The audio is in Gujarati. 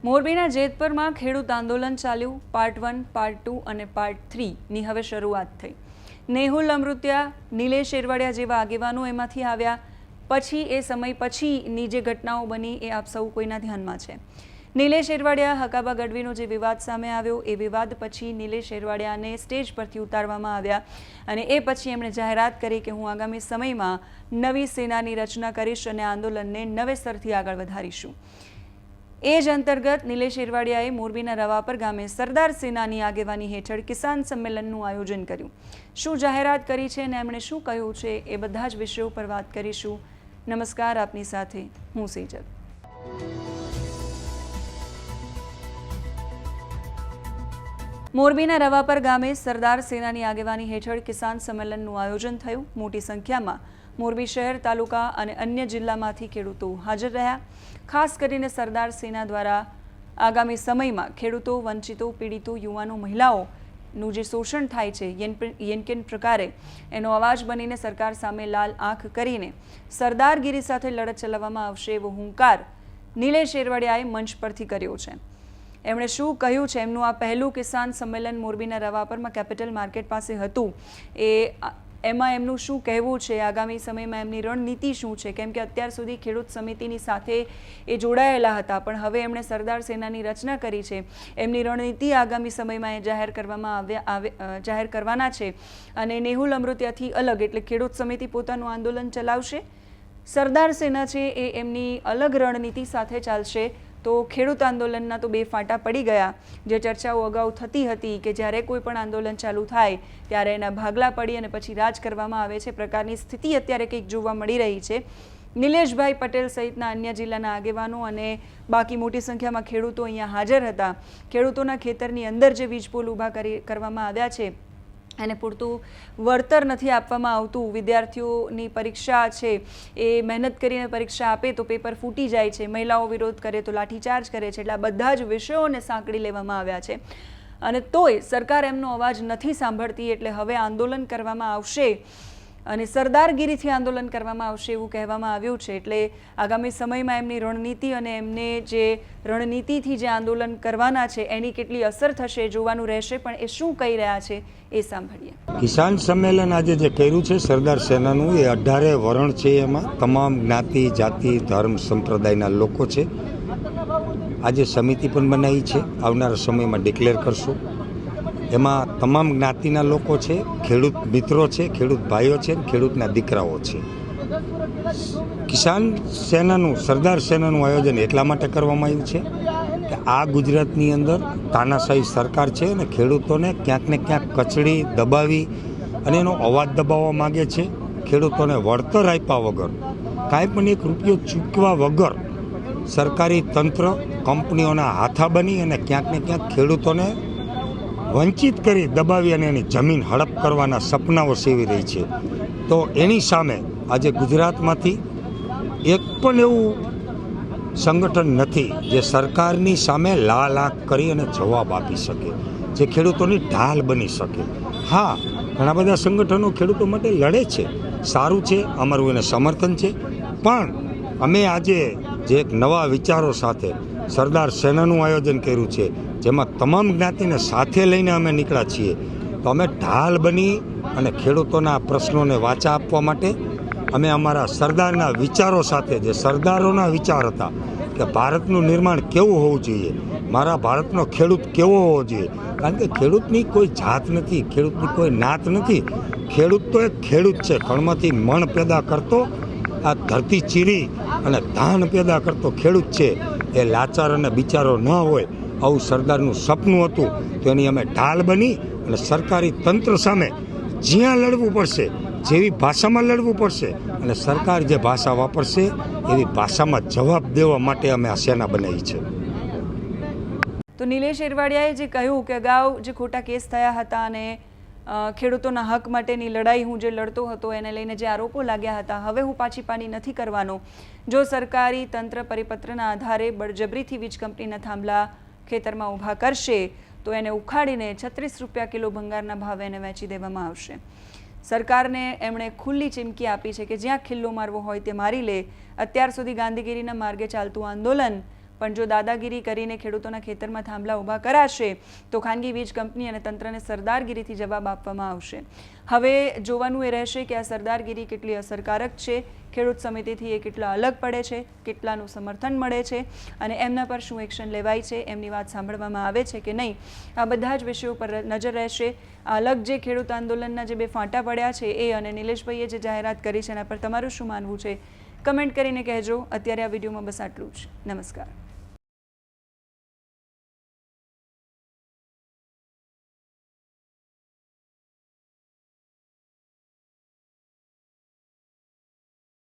મોરબીના જેતપુરમાં ખેડૂત આંદોલન ચાલ્યું। પાર્ટ 1, પાર્ટ 2 અને પાર્ટ 3 ની હવે શરૂઆત થઈ। નેહુલ અમૃત્યા, નિલેશ એરવાડિયા જેવા આગેવાનો એમાંથી આવ્યા। પછી એ સમય પછીની જે ઘટનાઓ બની એ આપ સૌ કોઈના ધ્યાનમાં છે। નિલેશ એરવાડિયા હકાબા ગઢવીનો જે વિવાદ સામે આવ્યો એ વિવાદ પછી નિલેશ એરવાડિયાને સ્ટેજ પરથી ઉતારવામાં આવ્યા અને એ પછી એમણે જાહેરાત કરી કે હું આગામી સમયમાં નવી સેનાની રચના કરીશ અને આંદોલનને નવેસરથી આગળ વધારીશું। એ જ અંતર્ગત નિલેશ એરવાડિયાએ મોરબીના રવાપર ગામે સરદાર સેનાની આગેવાની હેઠળ કિસાન સંમેલનનું આયોજન કર્યું। શું જાહેરાત કરી છે અને એમણે શું કહ્યું છે એ બધા જ વિષયો પર વાત કરીશું। નમસ્કાર, આપની સાથે હું સેજલ। મોરબીના રવાપર ગામે સરદાર સેનાની આગેવાની હેઠળ કિસાન સંમેલનનું આયોજન થયું। મોટી સંખ્યામાં મોરબી શહેર, તાલુકા અને અન્ય જિલ્લામાંથી ખેડૂતો હાજર રહ્યા। ખાસ કરીને સરદાર સેના દ્વારા આગામી સમયમાં ખેડૂતો, વંચિતો, પીડિતો, યુવાનો, મહિલાઓનું જે શોષણ થાય છે યેનકેન પ્રકારે એનો અવાજ બનીને સરકાર સામે લાલ આંખ કરીને સરદારગીરી સાથે લડત ચલાવવામાં આવશે એવો હુંકાર નિલેશ એરવાડિયાએ મંચ પરથી કર્યો છે। એમણે શું કહ્યું છે, એમનું આ પહેલું કિસાન સંમેલન મોરબીના રવાપરમાં કેપિટલ માર્કેટ પાસે હતું, એમાં એમનું શું કહેવું છે, આગામી સમયમાં એમની રણનીતિ શું છે, કેમ કે અત્યાર સુધી ખેડૂત સમિતિની સાથે એ જોડાયેલા હતા પણ હવે એમણે સરદાર સેનાની રચના કરી છે। એમની રણનીતિ આગામી સમયમાં એ જાહેર કરવાના છે અને નેહુલ અમૃત્યાથી અલગ એટલે ખેડૂત સમિતિ પોતાનું આંદોલન ચલાવશે। સરદાર સેના છે એ એમની અલગ રણનીતિ સાથે ચાલશે। તો ખેડૂત આંદોલનના તો બે ફાંટા પડી ગયા। જે ચર્ચાઓ અગાઉ થતી હતી કે જ્યારે કોઈ પણ આંદોલન ચાલુ થાય ત્યારે એના ભાગલા પડી અને પછી રાજ કરવામાં આવે છે પ્રકારની સ્થિતિ અત્યારે કંઈક જોવા મળી રહી છે। નિલેશભાઈ પટેલ સહિતના અન્ય જિલ્લાના આગેવાનો અને બાકી મોટી સંખ્યામાં ખેડૂતો અહીંયા હાજર હતા। ખેડૂતોના ખેતરની અંદર જે વીજપોલ ઊભા કરવામાં આવ્યા છે અને પૂરતું વળતર નથી આપવામાં આવતું। વિદ્યાર્થીઓની પરીક્ષા છે એ મહેનત કરીને પરીક્ષા આપે તો પેપર ફૂટી જાય છે, મહિલાઓ વિરોધ કરે તો લાઠીચાર્જ કરે છે, એટલે આ બધા જ વિષયોને સાંકળી લેવામાં આવ્યા છે અને તોય સરકાર એમનો અવાજ નથી સાંભળતી। એટલે હવે આંદોલન કરવામાં આવશે અને સરદારગીરીથી આંદોલન કરવામાં આવશે એવું કહેવામાં આવ્યું છે। એટલે આગામી સમયમાં એમની રણનીતિ અને એમને જે રણનીતિથી જે આંદોલન કરવાના છે એની કેટલી અસર થશે જોવાનું રહેશે। પણ એ શું કહી રહ્યા છે એ સાંભળીએ। કિસાન સંમેલન આજે જે કર્યું છે સરદાર સેનાનું, એ 18 વરણ છે, એમાં તમામ જ્ઞાતિ, જાતિ, ધર્મ, સંપ્રદાયના લોકો છે। આજે સમિતિ પણ બનાવી છે, આવનારા સમયમાં ડિક્લેર કરશું। એમાં તમામ જ્ઞાતિના લોકો છે, ખેડૂત મિત્રો છે, ખેડૂત ભાઈઓ છે, ખેડૂતના દીકરાઓ છે। કિસાન સેનાનું, સરદાર સેનાનું આયોજન એટલા માટે કરવામાં આવ્યું છે કે આ ગુજરાતની અંદર તાનાશાહી સરકાર છે અને ખેડૂતોને ક્યાંક ને ક્યાંક કચડી, દબાવી અને એનો અવાજ દબાવવા માગે છે। ખેડૂતોને વળતર આપ્યા વગર, કાંઈ પણ એક રૂપિયો ચૂકવા વગર સરકારી તંત્ર, કંપનીઓના હાથા બની અને ક્યાંક ને ક્યાંક ખેડૂતોને વંચિત કરી, દબાવી અને એની જમીન હડપ કરવાના સપનાઓ સેવી રહી છે। તો એની સામે આજે ગુજરાતમાંથી એક પણ એવું સંગઠન નથી જે સરકારની સામે લાલ આંખ કરી અને જવાબ આપી શકે, જે ખેડૂતોની ઢાલ બની શકે। હા, ઘણા બધા સંગઠનો ખેડૂતો માટે લડે છે, સારું છે, અમારું એને સમર્થન છે, પણ અમે આજે જે એક નવા વિચારો સાથે સરદાર સેનાનું આયોજન કર્યું છે, જેમાં તમામ જ્ઞાતિને સાથે લઈને અમે નીકળ્યા છીએ, તો અમે ઢાલ બની અને ખેડૂતોના પ્રશ્નોને વાચા આપવા માટે અમે અમારા સરદારના વિચારો સાથે, જે સરદારોના વિચાર હતા કે ભારતનું નિર્માણ કેવું હોવું જોઈએ, મારા ભારતનો ખેડૂત કેવો હોવો જોઈએ, કારણ કે ખેડૂતની કોઈ જાત નથી, ખેડૂતની કોઈ નાત નથી, ખેડૂત તો એક ખેડૂત છે। કણમાંથી મણ પેદા કરતો, આ ધરતી ચીરી અને ધાન પેદા કરતો ખેડૂત છે। એ લાચાર અને બિચારો ન હોય આવું સરદારનું સપનું હતું। તો એની અમે ઢાલ બની અને સરકારી તંત્ર સામે જ્યાં લડવું પડશે, જેવી ભાષામાં લડવું પડશે અને સરકાર જે ભાષા વાપરશે એવી ભાષામાં જવાબ દેવા માટે અમે આ સેના બનાવી છે। તો નિલેશ એરવાડિયાએ જે કહ્યું કે અગાઉ જે ખોટા કેસ થયા હતા અને ખેડૂતોના હક માટેની લડાઈ હું જે લડતો હતો એને લઈને જે આરોપો લાગ્યા હતા, હવે હું પાછી પાની નથી કરવાનો। જો સરકારી તંત્ર પરિપત્રના આધારે બળજબરીથી વીજ કંપનીના થાંભલા ખેતરમાં ઊભા કરશે તો એને ઉખાડીને 36 રૂપિયા કિલો ભંગારના ભાવે એને વેચી દેવામાં આવશે। સરકારને એમણે ખુલ્લી ચીમકી આપી છે કે જ્યાં ખિલ્લો મારવો હોય તે મારી લે। અત્યાર સુધી ગાંધીગીરીના માર્ગે ચાલતું આંદોલન પણ જો દાદાગીરી કરીને ખેડૂતોના ખેતરમાં થાંભલા ઊભા કરાશે તો ખાનગી વીજ કંપની અને તંત્રને સરદારગીરીથી જવાબ આપવામાં આવશે. હવે જોવાનું એ રહેશે કે આ સરદારગીરી કેટલી અસરકારક છે, ખેડૂત સમિતિથી એ કેટલા અલગ પડે છે, કેટલાનું સમર્થન મળે છે અને એમના પર શું એક્શન લેવાય છે, એમની વાત સાંભળવામાં આવે છે કે નહીં. આ બધા જ વિષયો પર નજર રહેશે. અલગ જે ખેડૂત આંદોલનના જે બે ફાંટા પડ્યા છે એ અને નિલેશભાઈએ જે જાહેરાત કરી છે એના પર તમારું શું માનવું છે કમેન્ટ કરીને કહેજો. અત્યારે આ વિડીયોમાં બસ આટલું જ. નમસ્કાર.